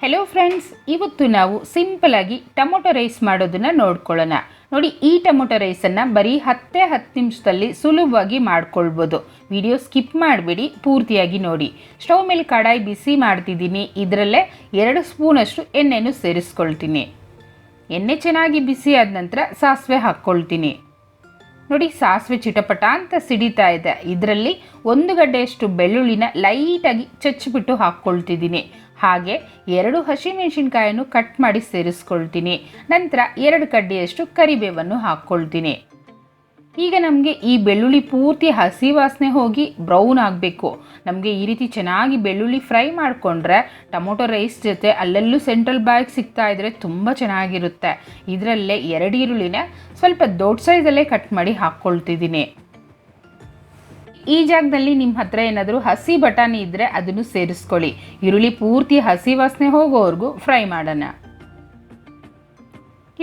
Hello friends, ಇವತ್ತು ನಾವು simple ಆಗಿ ಟೊಮೊಟೊ ರೈಸ್ ಮಾಡೋದನ್ನು ನೋಡ್ಕೊಳ್ಳೋಣ. ನೋಡಿ, ಈ ಟೊಮೊಟೊ ರೈಸನ್ನು ಬರೀ 10 ನಿಮಿಷದಲ್ಲಿ ಸುಲಭವಾಗಿ ಮಾಡ್ಕೊಳ್ಬೋದು. ವಿಡಿಯೋ ಸ್ಕಿಪ್ ಮಾಡಬೇಡಿ, ಪೂರ್ತಿಯಾಗಿ ನೋಡಿ. ಸ್ಟವ್ ಮೇಲೆ ಕಡಾಯಿ ಬಿಸಿ ಮಾಡ್ತಿದ್ದೀನಿ. ಇದರಲ್ಲೇ 2 ಸ್ಪೂನಷ್ಟು ಎಣ್ಣೆಯನ್ನು ಸೇರಿಸ್ಕೊಳ್ತೀನಿ. ಎಣ್ಣೆ ಚೆನ್ನಾಗಿ ಬಿಸಿ ಆದ ನಂತರ ಸಾಸಿವೆ ಹಾಕ್ಕೊಳ್ತೀನಿ. ನೋಡಿ, ಸಾಸಿವೆ ಚಿಟಪಟ ಅಂತ ಸಿಡಿತಾ ಇದೆ. ಇದರಲ್ಲಿ 1 ಗಡ್ಡೆಯಷ್ಟು ಬೆಳ್ಳುಳ್ಳಿನ ಲೈಟಾಗಿ ಚಚ್ಚಿಬಿಟ್ಟು ಹಾಕ್ಕೊಳ್ತಿದ್ದೀನಿ. ಹಾಗೆ 2 ಹಸಿಮೆಣಸಿನ್ಕಾಯನ್ನು ಕಟ್ ಮಾಡಿ ಸೇರಿಸ್ಕೊಳ್ತೀನಿ. ನಂತರ 2 ಕಡ್ಡಿಯಷ್ಟು ಕರಿಬೇವನ್ನು ಹಾಕ್ಕೊಳ್ತೀನಿ. ಈಗ ನಮಗೆ ಈ ಬೆಳ್ಳುಳ್ಳಿ ಪೂರ್ತಿ ಹಸಿ ವಾಸನೆ ಹೋಗಿ ಬ್ರೌನ್ ಆಗಬೇಕು. ನಮಗೆ ಈ ರೀತಿ ಚೆನ್ನಾಗಿ ಬೆಳ್ಳುಳ್ಳಿ ಫ್ರೈ ಮಾಡಿಕೊಂಡ್ರೆ ಟೊಮೊಟೊ ರೈಸ್ ಜೊತೆ ಅಲ್ಲೆಲ್ಲೂ ಸೆಂಟ್ರಲ್ ಬಾಯ್ಗೆ ಸಿಗ್ತಾ ಇದ್ದರೆ ತುಂಬ ಚೆನ್ನಾಗಿರುತ್ತೆ. ಇದರಲ್ಲೇ 2 ಈರುಳ್ಳಿನ ಸ್ವಲ್ಪ ದೊಡ್ಡ ಸೈಜಲ್ಲೇ ಕಟ್ ಮಾಡಿ ಹಾಕ್ಕೊಳ್ತಿದ್ದೀನಿ. ಈ ಜಾಗದಲ್ಲಿ ನಿಮ್ಮ ಹತ್ರ ಏನಾದರೂ ಹಸಿ ಬಟಾಣಿ ಇದ್ದರೆ ಅದನ್ನು ಸೇರಿಸ್ಕೊಳ್ಳಿ. ಈರುಳ್ಳಿ ಪೂರ್ತಿ ಹಸಿ ವಾಸನೆ ಹೋಗೋವರೆಗೂ ಫ್ರೈ ಮಾಡೋಣ.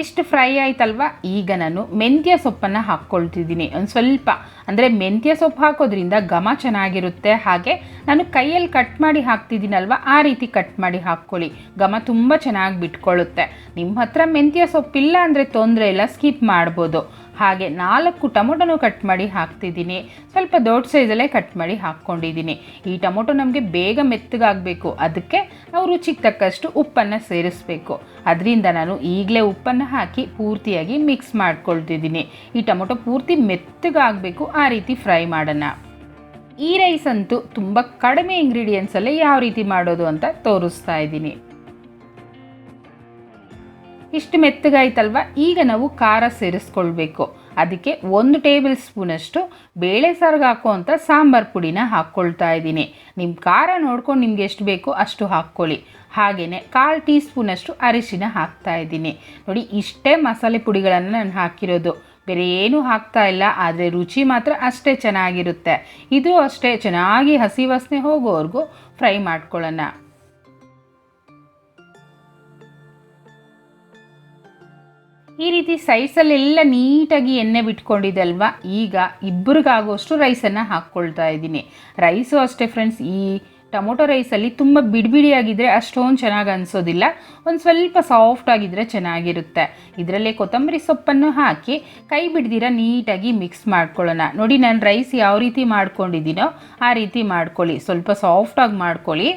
ಇಷ್ಟು ಫ್ರೈ ಆಯ್ತಲ್ವ, ಈಗ ನಾನು ಮೆಂತ್ಯ ಸೊಪ್ಪನ್ನು ಹಾಕ್ಕೊಳ್ತಿದ್ದೀನಿ. ಒಂದು ಸ್ವಲ್ಪ ಅಂದರೆ ಮೆಂತ್ಯ ಸೊಪ್ಪು ಹಾಕೋದ್ರಿಂದ ಘಮ ಚೆನ್ನಾಗಿರುತ್ತೆ. ಹಾಗೆ ನಾನು ಕೈಯಲ್ಲಿ ಕಟ್ ಮಾಡಿ ಹಾಕ್ತಿದ್ದೀನಲ್ವ, ಆ ರೀತಿ ಕಟ್ ಮಾಡಿ ಹಾಕ್ಕೊಳ್ಳಿ. ಘಮ ತುಂಬ ಚೆನ್ನಾಗಿ ಬಿಟ್ಕೊಳ್ಳುತ್ತೆ. ನಿಮ್ಮ ಹತ್ರ ಮೆಂತ್ಯ ಸೊಪ್ಪಿಲ್ಲ ಅಂದರೆ ತೊಂದರೆ ಇಲ್ಲ, ಸ್ಕಿಪ್ ಮಾಡ್ಬೋದು. ಹಾಗೆ 4 ಟೊಮೊಟೊನೂ ಕಟ್ ಮಾಡಿ ಹಾಕ್ತಿದ್ದೀನಿ. ಸ್ವಲ್ಪ ದೊಡ್ಡ ಸೈಜಲ್ಲೇ ಕಟ್ ಮಾಡಿ ಹಾಕ್ಕೊಂಡಿದ್ದೀನಿ. ಈ ಟೊಮೊಟೊ ನಮಗೆ ಬೇಗ ಮೆತ್ತಗಾಗಬೇಕು. ಅದಕ್ಕೆ ನಾವು ರುಚಿಗೆ ತಕ್ಕಷ್ಟು ಉಪ್ಪನ್ನು ಸೇರಿಸಬೇಕು. ಅದರಿಂದ ನಾನು ಈಗಲೇ ಉಪ್ಪನ್ನು ಹಾಕಿ ಪೂರ್ತಿಯಾಗಿ ಮಿಕ್ಸ್ ಮಾಡ್ಕೊಳ್ತಿದ್ದೀನಿ. ಈ ಟೊಮೊಟೊ ಪೂರ್ತಿ ಮೆತ್ತಗಾಗಬೇಕು, ಆ ರೀತಿ ಫ್ರೈ ಮಾಡೋಣ. ಈ ರೈಸ್ ಅಂತೂ ತುಂಬ ಕಡಿಮೆ ಇಂಗ್ರೀಡಿಯೆಂಟ್ಸಲ್ಲೇ ಯಾವ ರೀತಿ ಮಾಡೋದು ಅಂತ ತೋರಿಸ್ತಾ ಇದ್ದೀನಿ. ಇಷ್ಟು ಮೆತ್ತಗಾಯ್ತಲ್ವ, ಈಗ ನಾವು ಖಾರ ಸೇರಿಸ್ಕೊಳ್ಬೇಕು. ಅದಕ್ಕೆ 1 ಟೇಬಲ್ ಸ್ಪೂನಷ್ಟು ಬೇಳೆ ಸಾರಿಗೆ ಹಾಕುವಂಥ ಸಾಂಬಾರು ಪುಡಿನ ಹಾಕ್ಕೊಳ್ತಾ ಇದ್ದೀನಿ. ನಿಮ್ಮ ಖಾರ ನೋಡ್ಕೊಂಡು ನಿಮ್ಗೆ ಎಷ್ಟು ಬೇಕೋ ಅಷ್ಟು ಹಾಕ್ಕೊಳ್ಳಿ. ಹಾಗೆಯೇ 1/4 ಟೀ ಸ್ಪೂನಷ್ಟು ಅರಿಶಿನ ಹಾಕ್ತಾ ಇದ್ದೀನಿ. ನೋಡಿ, ಇಷ್ಟೇ ಮಸಾಲೆ ಪುಡಿಗಳನ್ನು ನಾನು ಹಾಕಿರೋದು, ಬೇರೆ ಏನೂ ಹಾಕ್ತಾ ಇಲ್ಲ. ಆದರೆ ರುಚಿ ಮಾತ್ರ ಅಷ್ಟೇ ಚೆನ್ನಾಗಿರುತ್ತೆ. ಇದು ಅಷ್ಟೇ ಚೆನ್ನಾಗಿ ಹಸಿ ವಾಸನೆ ಹೋಗೋವರೆಗೂ ಫ್ರೈ ಮಾಡ್ಕೊಳ್ಳೋಣ. ಈ ರೀತಿ ಸೈಡ್ಸಲ್ಲೆಲ್ಲ ನೀಟಾಗಿ ಎಣ್ಣೆ ಬಿಟ್ಕೊಂಡಿದೆ ಅಲ್ವಾ. ಈಗ ಇಬ್ಬರಿಗಾಗುವಷ್ಟು ರೈಸನ್ನು ಹಾಕ್ಕೊಳ್ತಾ ಇದ್ದೀನಿ. ರೈಸು ಅಷ್ಟೇ ಫ್ರೆಂಡ್ಸ್, ಈ ಟೊಮೊಟೊ ರೈಸಲ್ಲಿ ತುಂಬ ಬಿಡಿಬಿಡಿಯಾಗಿದ್ದರೆ ಅಷ್ಟೊಂದು ಚೆನ್ನಾಗಿ ಅನಿಸೋದಿಲ್ಲ. ಒಂದು ಸ್ವಲ್ಪ ಸಾಫ್ಟ್ ಆಗಿದ್ದರೆ ಚೆನ್ನಾಗಿರುತ್ತೆ. ಇದರಲ್ಲೇ ಕೊತ್ತಂಬರಿ ಸೊಪ್ಪನ್ನು ಹಾಕಿ ಕೈ ಬಿಡ್ದಿರ ನೀಟಾಗಿ ಮಿಕ್ಸ್ ಮಾಡ್ಕೊಳ್ಳೋಣ. ನೋಡಿ, ನಾನು ರೈಸ್ ಯಾವ ರೀತಿ ಮಾಡ್ಕೊಂಡಿದ್ದೀನೋ ಆ ರೀತಿ ಮಾಡ್ಕೊಳ್ಳಿ. ಸ್ವಲ್ಪ ಸಾಫ್ಟಾಗಿ ಮಾಡ್ಕೊಳ್ಳಿ.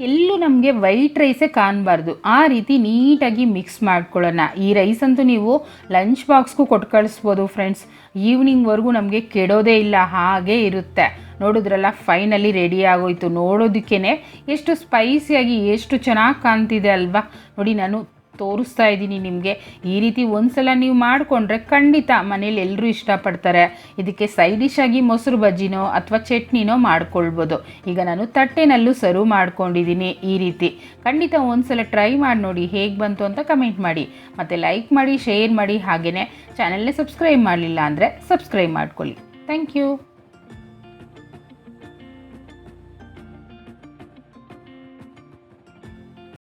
ಎಲ್ಲೂ ನಮಗೆ ವೈಟ್ ರೈಸೇ ಕಾಣಬಾರ್ದು, ಆ ರೀತಿ ನೀಟಾಗಿ ಮಿಕ್ಸ್ ಮಾಡ್ಕೊಳ್ಳೋಣ. ಈ ರೈಸ್ ಅಂತೂ ನೀವು ಲಂಚ್ ಬಾಕ್ಸ್ಗೂ ಕೊಟ್ಟು ಕಳಿಸ್ಬೋದು ಫ್ರೆಂಡ್ಸ್. ಈವ್ನಿಂಗ್ವರೆಗೂ ನಮಗೆ ಕೆಡೋದೇ ಇಲ್ಲ, ಹಾಗೇ ಇರುತ್ತೆ. ನೋಡಿದ್ರಲ್ಲ, ಫೈನಲಿ ರೆಡಿ ಆಗೋಯ್ತು. ನೋಡೋದಕ್ಕೇ ಎಷ್ಟು ಸ್ಪೈಸಿಯಾಗಿ ಎಷ್ಟು ಚೆನ್ನಾಗಿ ಕಾಣ್ತಿದೆ ಅಲ್ವಾ. ನೋಡಿ, ನಾನು ತೋರಿಸ್ತಾ ಇದ್ದೀನಿ ನಿಮಗೆ. ಈ ರೀತಿ ಒಂದ್ಸಲ ನೀವು ಮಾಡಿಕೊಂಡ್ರೆ ಖಂಡಿತ ಮನೇಲಿ ಎಲ್ಲರೂ ಇಷ್ಟಪಡ್ತಾರೆ. ಇದಕ್ಕೆ ಸೈಡ್ ಡಿಶ್ ಆಗಿ ಮೊಸರು ಬಜ್ಜಿನೋ ಅಥವಾ ಚಟ್ನಿನೋ ಮಾಡ್ಕೊಳ್ಬೋದು. ಈಗ ನಾನು ತಟ್ಟೆನಲ್ಲೂ ಸರ್ವ್ ಮಾಡ್ಕೊಂಡಿದ್ದೀನಿ. ಈ ರೀತಿ ಖಂಡಿತ ಒಂದ್ಸಲ ಟ್ರೈ ಮಾಡಿ ನೋಡಿ, ಹೇಗೆ ಬಂತು ಅಂತ ಕಮೆಂಟ್ ಮಾಡಿ. ಮತ್ತು ಲೈಕ್ ಮಾಡಿ, ಶೇರ್ ಮಾಡಿ. ಹಾಗೆಯೇ ಚಾನಲ್ನೇ ಸಬ್ಸ್ಕ್ರೈಬ್ ಮಾಡಲಿಲ್ಲ ಅಂದರೆ ಸಬ್ಸ್ಕ್ರೈಬ್ ಮಾಡ್ಕೊಳ್ಳಿ. Thank you.